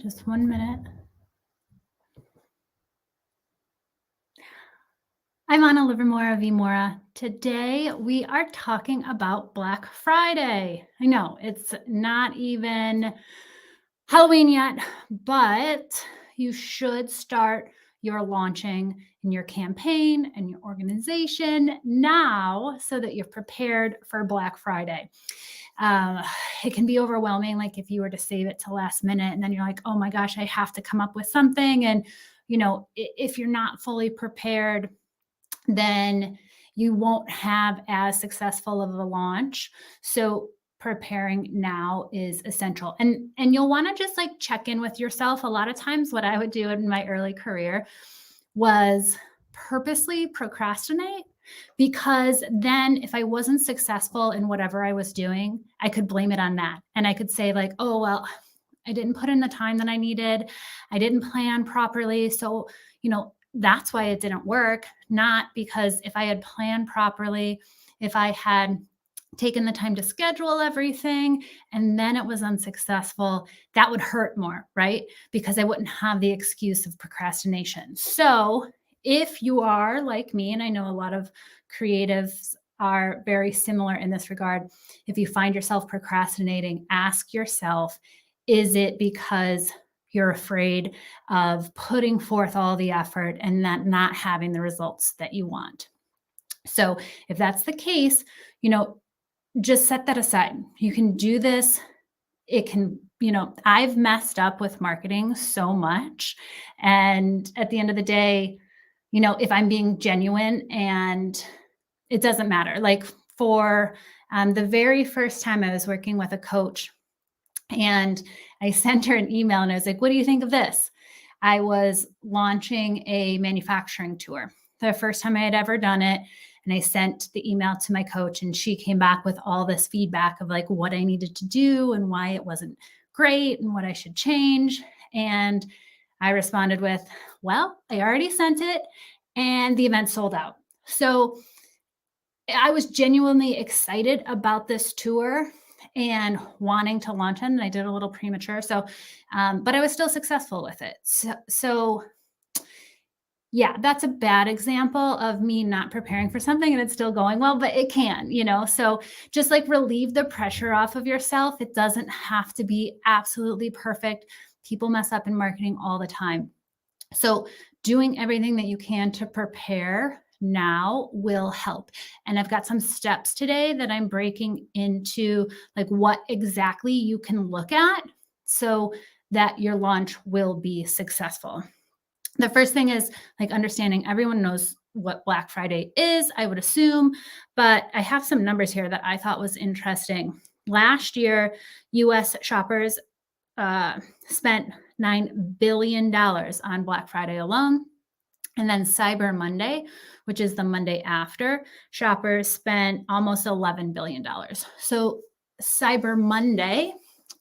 Just 1 minute. I'm Anna Livermore, V.Mora. Today we are talking about Black Friday. I know it's not even Halloween yet, but you should start your launching in your campaign and your organization now so that you're prepared for Black Friday. Uh, it can be overwhelming, like if you were to save it to last minute and then you're like, oh my gosh, I have to come up with something. And, if you're not fully prepared, then you won't have as successful of a launch. So preparing now is essential. And you'll want to just like check in with yourself. A lot of times what I would do in my early career was purposely procrastinate, because then if I wasn't successful in whatever I was doing, I could blame it on that. And I could say like, oh, well, I didn't put in the time that I needed. I didn't plan properly. So, that's why it didn't work. Not because if I had planned properly, if I had taken the time to schedule everything and then it was unsuccessful, that would hurt more, right? Because I wouldn't have the excuse of procrastination. So if you are like me, and I know a lot of creatives are very similar in this regard, if you find yourself procrastinating, ask yourself, is it because you're afraid of putting forth all the effort and not having the results that you want? So if that's the case, just set that aside. You can do this. It can, I've messed up with marketing so much. And at the end of the day, if I'm being genuine, and it doesn't matter. Like for the very first time I was working with a coach, and I sent her an email and I was like, what do you think of this? I was launching a manufacturing tour, the first time I had ever done it. And I sent the email to my coach and she came back with all this feedback of like what I needed to do and why it wasn't great and what I should change. And I responded with, well, I already sent it and the event sold out. So I was genuinely excited about this tour and wanting to launch it. And I did a little premature. So, but I was still successful with it. So yeah, that's a bad example of me not preparing for something and it's still going well, but it can, so just like relieve the pressure off of yourself. It doesn't have to be absolutely perfect. People mess up in marketing all the time. So doing everything that you can to prepare now will help. And I've got some steps today that I'm breaking into like what exactly you can look at so that your launch will be successful. The first thing is like understanding everyone knows what Black Friday is, I would assume, but I have some numbers here that I thought was interesting. Last year, US shoppers spent $9 billion on Black Friday alone. And then Cyber Monday, which is the Monday after, shoppers spent almost $11 billion. So Cyber Monday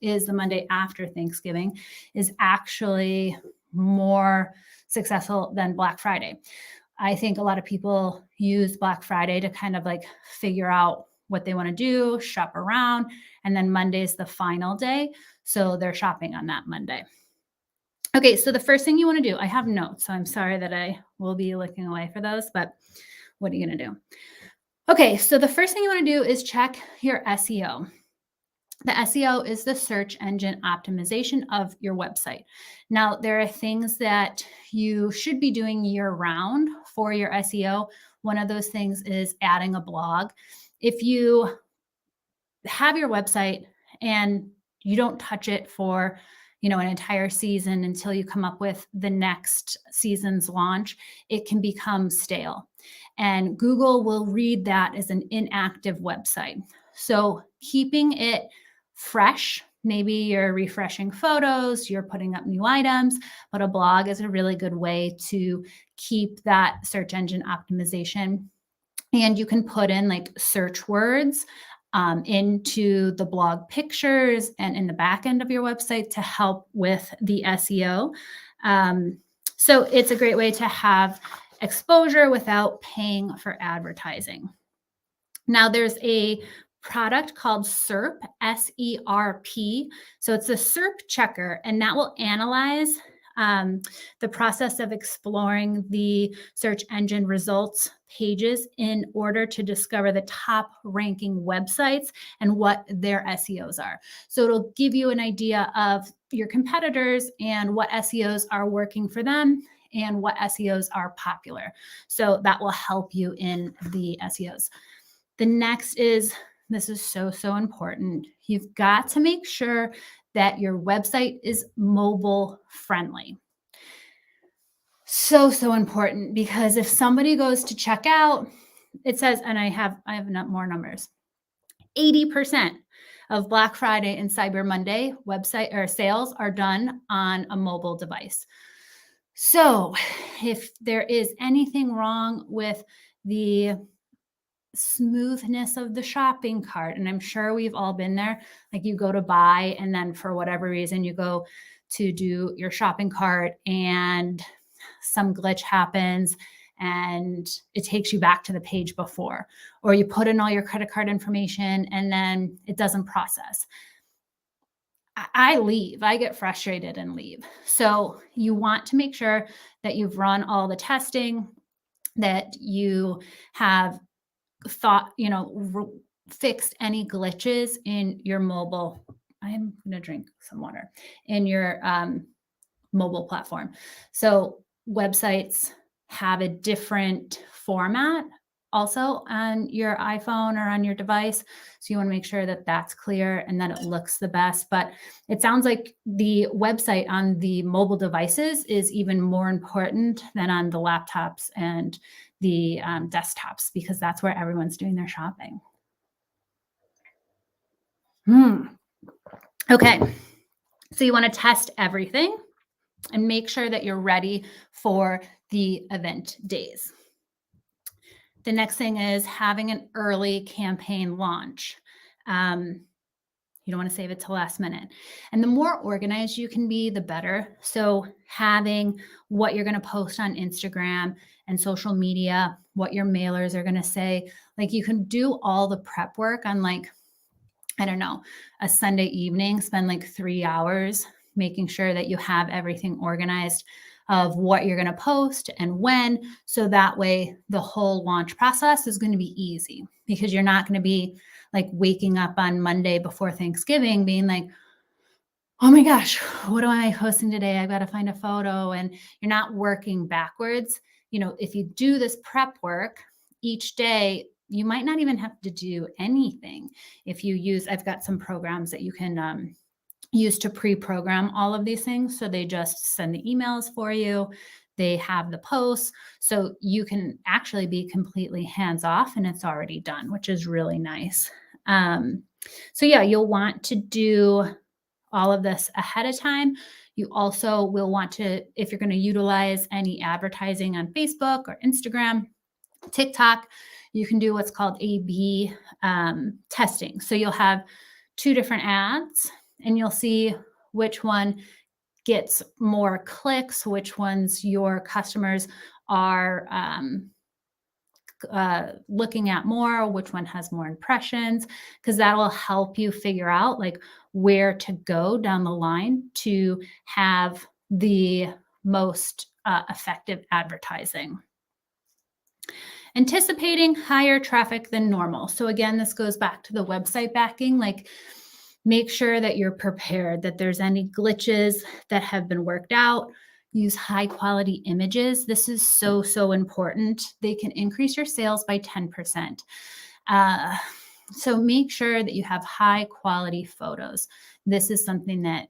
is the Monday after Thanksgiving, is actually more successful than Black Friday. I think a lot of people use Black Friday to kind of like figure out what they want to do, shop around, and then Monday is the final day. So they're shopping on that Monday. Okay, so the first thing you want to do, I have notes, so I'm sorry that I will be looking away for those, but what are you going to do? Okay, so the first thing you want to do is check your SEO. The SEO is the search engine optimization of your website. Now, there are things that you should be doing year round for your SEO. One of those things is adding a blog. If you have your website and you don't touch it for an entire season until you come up with the next season's launch, it can become stale. And Google will read that as an inactive website. So keeping it fresh, maybe you're refreshing photos, you're putting up new items, but a blog is a really good way to keep that search engine optimization. And you can put in like search words into the blog pictures and in the back end of your website to help with the SEO. So it's a great way to have exposure without paying for advertising. Now there's a product called SERP, SERP. So it's a SERP checker, and that will analyze the process of exploring the search engine results pages in order to discover the top ranking websites and what their SEOs are. So it'll give you an idea of your competitors and what SEOs are working for them and what SEOs are popular. So that will help you in the SEOs. The next is, this is so, so important. You've got to make sure that your website is mobile friendly. So, so important, because if somebody goes to check out, it says, and I have more numbers, 80% of Black Friday and Cyber Monday website or sales are done on a mobile device. So if there is anything wrong with the smoothness of the shopping cart, and I'm sure we've all been there, like you go to buy and then for whatever reason you go to do your shopping cart and some glitch happens and it takes you back to the page before, or you put in all your credit card information and then it doesn't process. I leave. I get frustrated and leave. So you want to make sure that you've run all the testing, that you have fixed any glitches in your mobile. I'm going to drink some water in your mobile platform. So websites have a different format also on your iPhone or on your device. So you want to make sure that that's clear and that it looks the best. But it sounds like the website on the mobile devices is even more important than on the laptops and the desktops, because that's where everyone's doing their shopping. Okay. So you want to test everything and make sure that you're ready for the event days. The next thing is having an early campaign launch. You don't want to save it till last minute. And the more organized you can be, the better. So having what you're going to post on Instagram and social media, what your mailers are going to say, like you can do all the prep work on a Sunday evening, spend like 3 hours making sure that you have everything organized of what you're going to post and when. So that way the whole launch process is going to be easy, because you're not going to be like waking up on Monday before Thanksgiving being like, oh my gosh, what am I posting today? I've got to find a photo. And you're not working backwards. If you do this prep work each day, you might not even have to do anything. I've got some programs that you can use to pre-program all of these things. So they just send the emails for you. They have the posts. So you can actually be completely hands-off and it's already done, which is really nice. So yeah, you'll want to do all of this ahead of time. You also will want to, if you're going to utilize any advertising on Facebook or Instagram, TikTok, you can do what's called A/B testing. So you'll have 2 different ads and you'll see which one gets more clicks, which ones your customers are looking at more, which one has more impressions, because that will help you figure out like where to go down the line to have the most effective advertising. Anticipating higher traffic than normal. So again, this goes back to the website backing, like make sure that you're prepared, that there's any glitches that have been worked out. Use high quality images. This is so, so important. They can increase your sales by 10%. So make sure that you have high quality photos. This is something that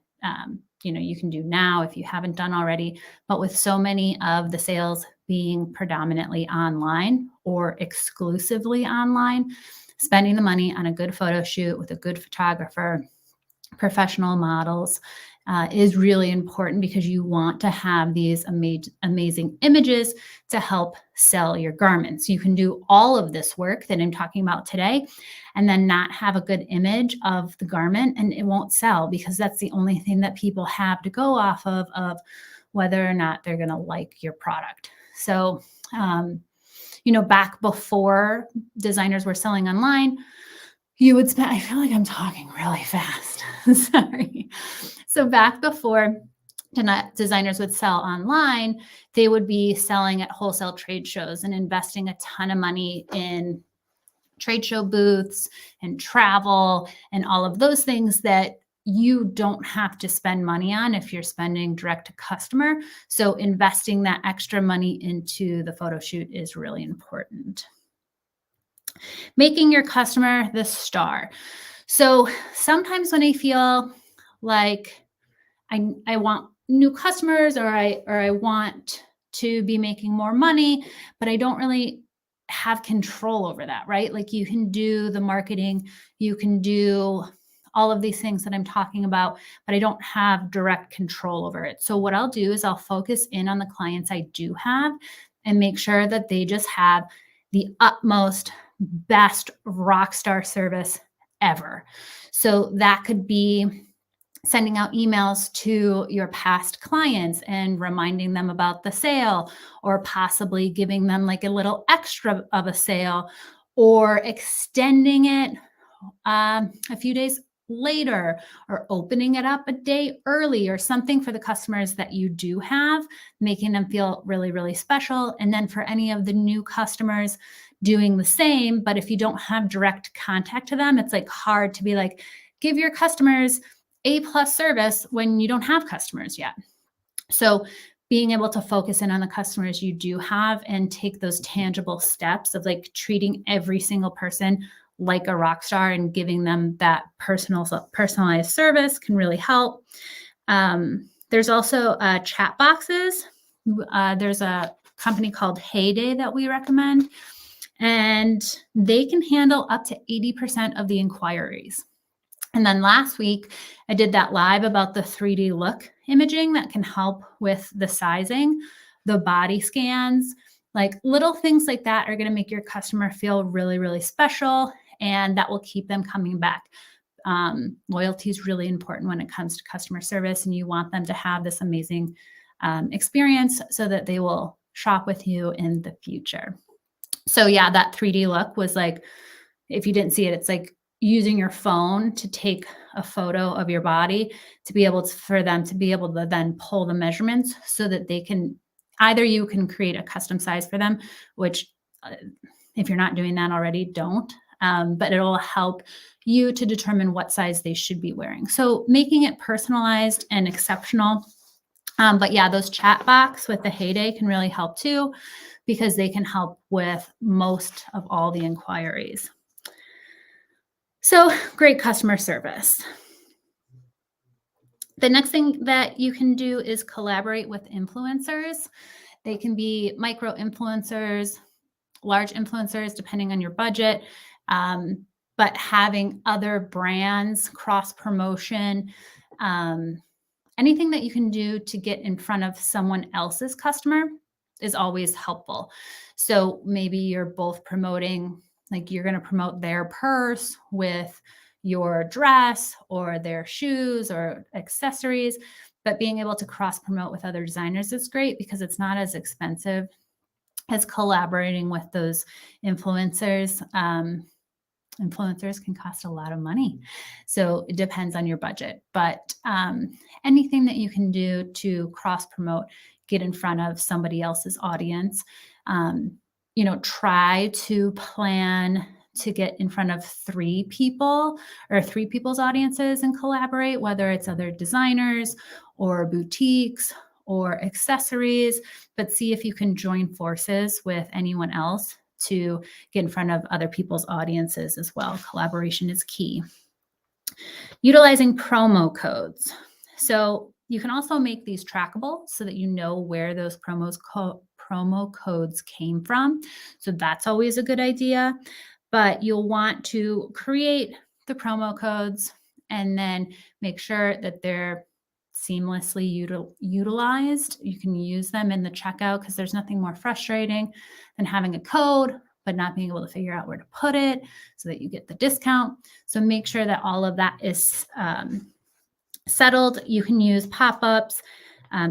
you can do now if you haven't done already, but with so many of the sales being predominantly online or exclusively online, spending the money on a good photo shoot with a good photographer, professional models, is really important, because you want to have these amazing images to help sell your garments. You can do all of this work that I'm talking about today and then not have a good image of the garment, and it won't sell, because that's the only thing that people have to go off of whether or not they're going to like your product. So, back before designers were selling online, you would spend, I feel like I'm talking really fast. Sorry. So back before designers would sell online, they would be selling at wholesale trade shows and investing a ton of money in trade show booths and travel and all of those things that you don't have to spend money on if you're spending direct to customer. So investing that extra money into the photo shoot is really important. Making your customer the star. So sometimes when I feel like I want new customers, or I want to be making more money, but I don't really have control over that, right? Like you can do the marketing, you can do all of these things that I'm talking about, but I don't have direct control over it. So what I'll do is I'll focus in on the clients I do have and make sure that they just have the utmost best rock star service ever. So that could be sending out emails to your past clients and reminding them about the sale, or possibly giving them like a little extra of a sale, or extending it a few days later, or opening it up a day early, or something for the customers that you do have, making them feel really, really special. And then for any of the new customers, doing the same. But if you don't have direct contact to them, it's like hard to be like, give your customers A+ service when you don't have customers yet. So being able to focus in on the customers you do have and take those tangible steps of like treating every single person like a rock star and giving them that personalized service can really help. There's also chat boxes. There's a company called Heyday that we recommend, and they can handle up to 80% of the inquiries. And then last week, I did that live about the 3D look imaging that can help with the sizing, the body scans, like little things like that are going to make your customer feel really, really special, and that will keep them coming back. Loyalty is really important when it comes to customer service, and you want them to have this amazing experience so that they will shop with you in the future. So yeah, that 3D look was like, if you didn't see it, it's like using your phone to take a photo of your body to be able to, for them to be able to then pull the measurements so that they can, either you can create a custom size for them, which if you're not doing that already, don't, but it'll help you to determine what size they should be wearing. So making it personalized and exceptional. But yeah, those chat box with the Heyday can really help too, because they can help with most of all the inquiries. So great customer service. The next thing that you can do is collaborate with influencers. They can be micro influencers, large influencers, depending on your budget. But having other brands, cross promotion, anything that you can do to get in front of someone else's customer is always helpful. So maybe you're both promoting, like you're going to promote their purse with your dress or their shoes or accessories, but being able to cross promote with other designers is great because it's not as expensive as collaborating with those influencers. Influencers can cost a lot of money. So it depends on your budget, but anything that you can do to cross promote, get in front of somebody else's audience, try to plan to get in front of 3 people or 3 people's audiences and collaborate, whether it's other designers or boutiques or accessories, but see if you can join forces with anyone else to get in front of other people's audiences as well. Collaboration is key. Utilizing promo codes. So you can also make these trackable so that you know where those promo codes came from. So that's always a good idea. But you'll want to create the promo codes and then make sure that they're seamlessly utilized. You can use them in the checkout because there's nothing more frustrating than having a code but not being able to figure out where to put it so that you get the discount. So make sure that all of that is settled. You can use pop-ups,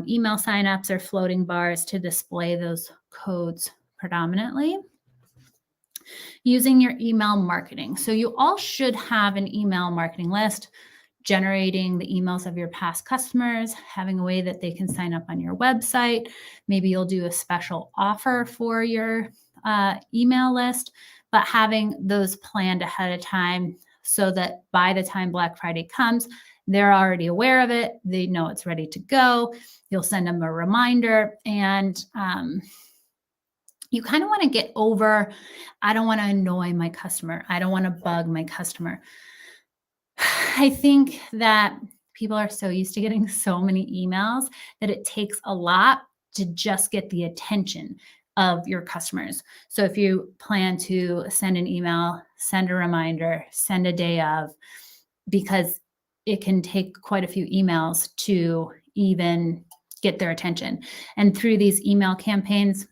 email signups, or floating bars to display those codes predominantly. Using your email marketing. So you all should have an email marketing list, generating the emails of your past customers, having a way that they can sign up on your website. Maybe you'll do a special offer for your email list, but having those planned ahead of time so that by the time Black Friday comes, they're already aware of it. They know it's ready to go. You'll send them a reminder, and you kind of want to get over, I don't want to annoy my customer. I don't want to bug my customer. I think that people are so used to getting so many emails that it takes a lot to just get the attention of your customers. So if you plan to send an email, send a reminder, send a day of, because it can take quite a few emails to even get their attention. And through these email campaigns,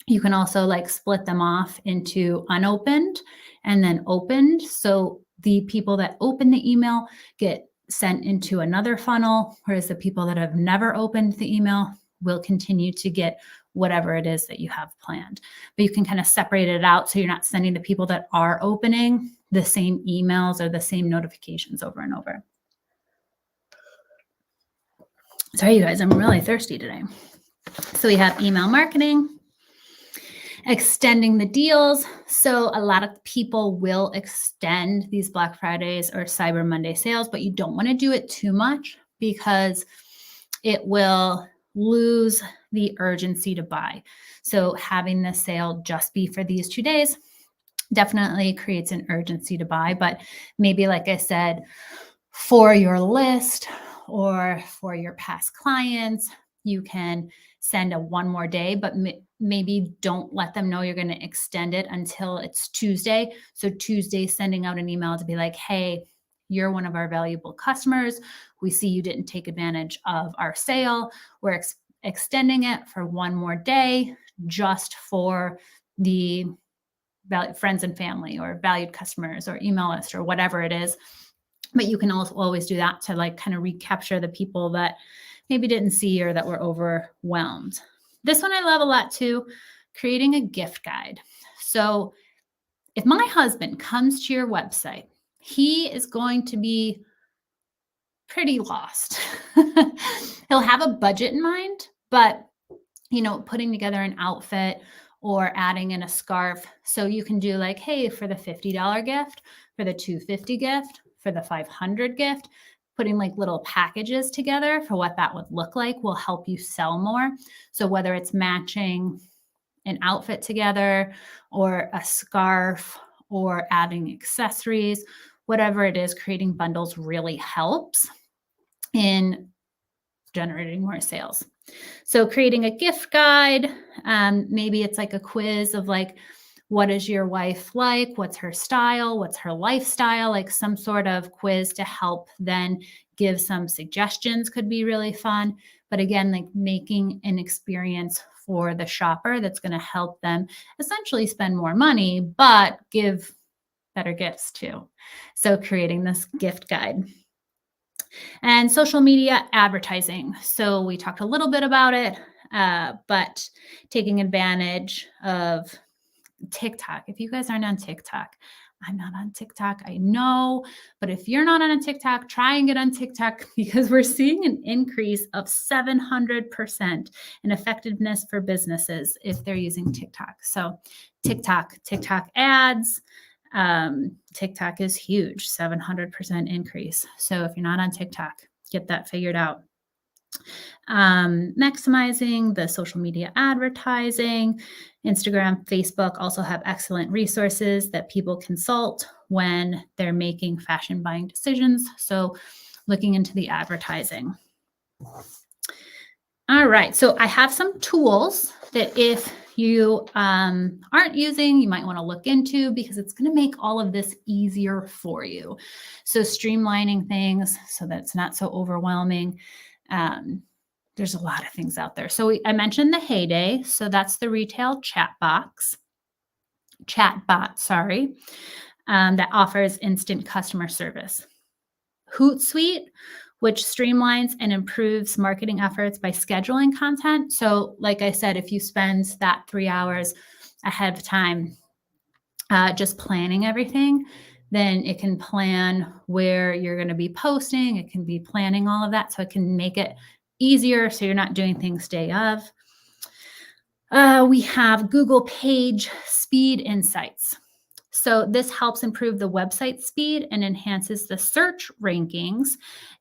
you can also like split them off into unopened and then opened. So the people that open the email get sent into another funnel, whereas the people that have never opened the email will continue to get whatever it is that you have planned. But you can kind of separate it out so you're not sending the people that are opening the same emails or the same notifications over and over. Sorry, you guys, I'm really thirsty today. So we have email marketing, extending the deals. So a lot of people will extend these Black Fridays or Cyber Monday sales, but you don't want to do it too much because it will lose the urgency to buy. So having the sale just be for these 2 days definitely creates an urgency to buy. But maybe, like I said, for your list or for your past clients, you can send a one more day, but maybe don't let them know you're going to extend it until it's Tuesday. So Tuesday, sending out an email to be like, hey, you're one of our valuable customers. We see you didn't take advantage of our sale. We're extending it for one more day just for the friends and family or valued customers or email list or whatever it is. But you can also always do that to like kind of recapture the people that maybe didn't see or that were overwhelmed. This one I love a lot too, creating a gift guide. So if my husband comes to your website, he is going to be pretty lost. He'll have a budget in mind, but putting together an outfit or adding in a scarf. So you can do like, hey, for the $50 gift, for the $250 gift, for the $500 gift, putting like little packages together for what that would look like will help you sell more. So whether it's matching an outfit together or a scarf or adding accessories, whatever it is, creating bundles really helps in generating more sales. So creating a gift guide, maybe it's like a quiz of like, what is your wife like? What's her style? What's her lifestyle? Like some sort of quiz to help then give some suggestions could be really fun. But again, like making an experience for the shopper that's going to help them essentially spend more money, but give better gifts too. So creating this gift guide. And social media advertising. So we talked a little bit about it, but taking advantage of TikTok. If you guys aren't on TikTok, I'm not on TikTok, I know, but if you're not on TikTok, try and get on TikTok because we're seeing an increase of 700% in effectiveness for businesses if they're using TikTok. So TikTok ads, TikTok is huge, 700% increase. So if you're not on TikTok, get that figured out. Maximizing the social media advertising. Instagram, Facebook also have excellent resources that people consult when they're making fashion buying decisions. So looking into the advertising. All right, so I have some tools that if you aren't using, you might want to look into because it's going to make all of this easier for you. So streamlining things so that it's not so overwhelming. There's a lot of things out there. So I mentioned the Heyday. So that's the retail chatbot, that offers instant customer service. Hootsuite, which streamlines and improves marketing efforts by scheduling content. So like I said, if you spend that 3 hours ahead of time just planning everything, then it can plan where you're going to be posting. It can be planning all of that. So it can make it easier so you're not doing things day of. We have Google Page Speed Insights. So this helps improve the website speed and enhances the search rankings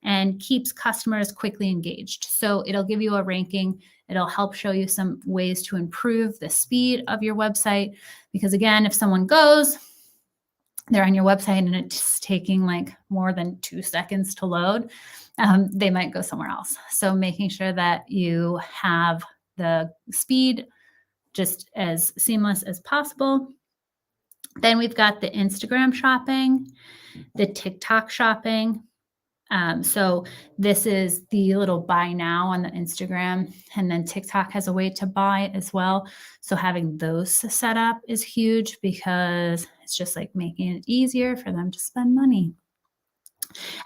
and keeps customers quickly engaged. So it'll give you a ranking. It'll help show you some ways to improve the speed of your website. Because again, if someone goes, they're on your website and it's taking like more than 2 seconds to load, they might go somewhere else. So making sure that you have the speed just as seamless as possible. Then we've got the Instagram shopping, the TikTok shopping. So this is the little buy now on the Instagram, and then TikTok has a way to buy as well. So having those set up is huge because it's just like making it easier for them to spend money.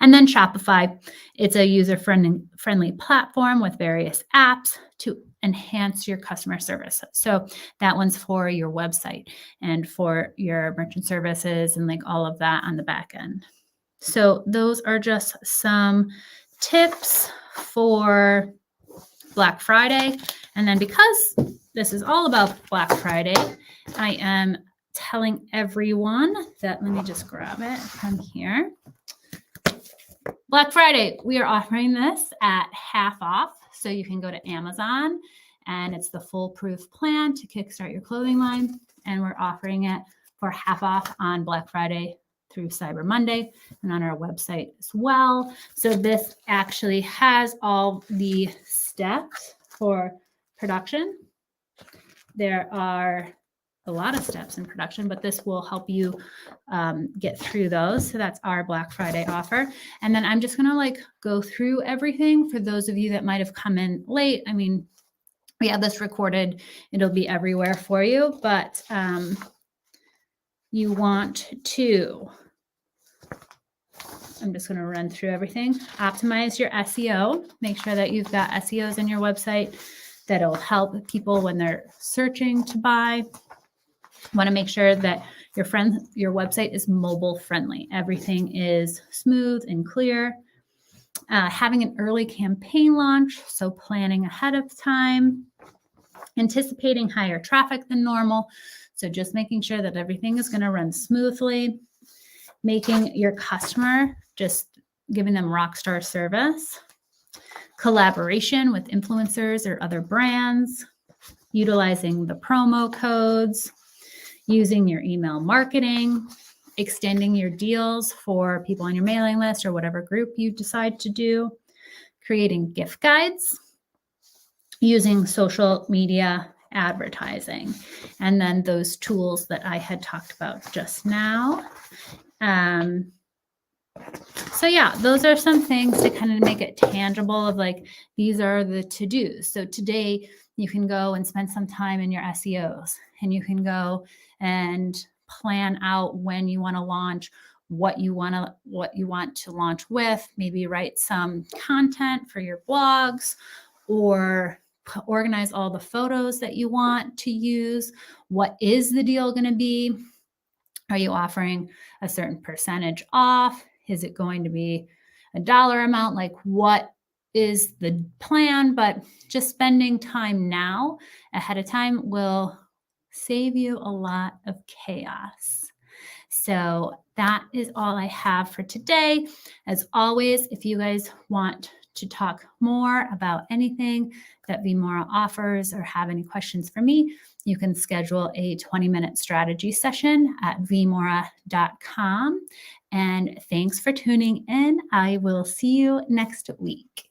And then Shopify, it's a user-friendly platform with various apps to enhance your customer service. So that one's for your website and for your merchant services and like all of that on the back end. So those are just some tips for Black Friday. And then because this is all about Black Friday, I am telling everyone that, let me just grab it from here. Black Friday, we are offering this at half off. So you can go to Amazon and it's the foolproof plan to kickstart your clothing line. And we're offering it for half off on Black Friday through Cyber Monday and on our website as well. So this actually has all the steps for production. There are a lot of steps in production, but this will help you get through those. So that's our Black Friday offer. And then I'm just going to like go through everything for those of you that might have come in late. I mean, we have this recorded. It'll be everywhere for you, but you want to, I'm just going to run through everything. Optimize your SEO. Make sure that you've got SEOs in your website that'll help people when they're searching to buy. Want to make sure that your website is mobile friendly. Everything is smooth and clear. Having an early campaign launch, so planning ahead of time. Anticipating higher traffic than normal, so just making sure that everything is going to run smoothly. Making your customer, just giving them rock star service. Collaboration with influencers or other brands. Utilizing the promo codes. Using your email marketing, extending your deals for people on your mailing list or whatever group you decide to do, creating gift guides, using social media advertising, and then those tools that I had talked about just now. So yeah, those are some things to kind of make it tangible of like, these are the to-dos. So today you can go and spend some time in your SEOs, and you can go and plan out when you want to launch, what you want to launch with, maybe write some content for your blogs or organize all the photos that you want to use. What is the deal going to be? Are you offering a certain percentage off? Is it going to be a dollar amount? Like, what is the plan? But just spending time now ahead of time will save you a lot of chaos. So that is all I have for today. As always, if you guys want to talk more about anything that V.Mora offers or have any questions for me, you can schedule a 20-minute strategy session at V.Mora.com. And thanks for tuning in. I will see you next week.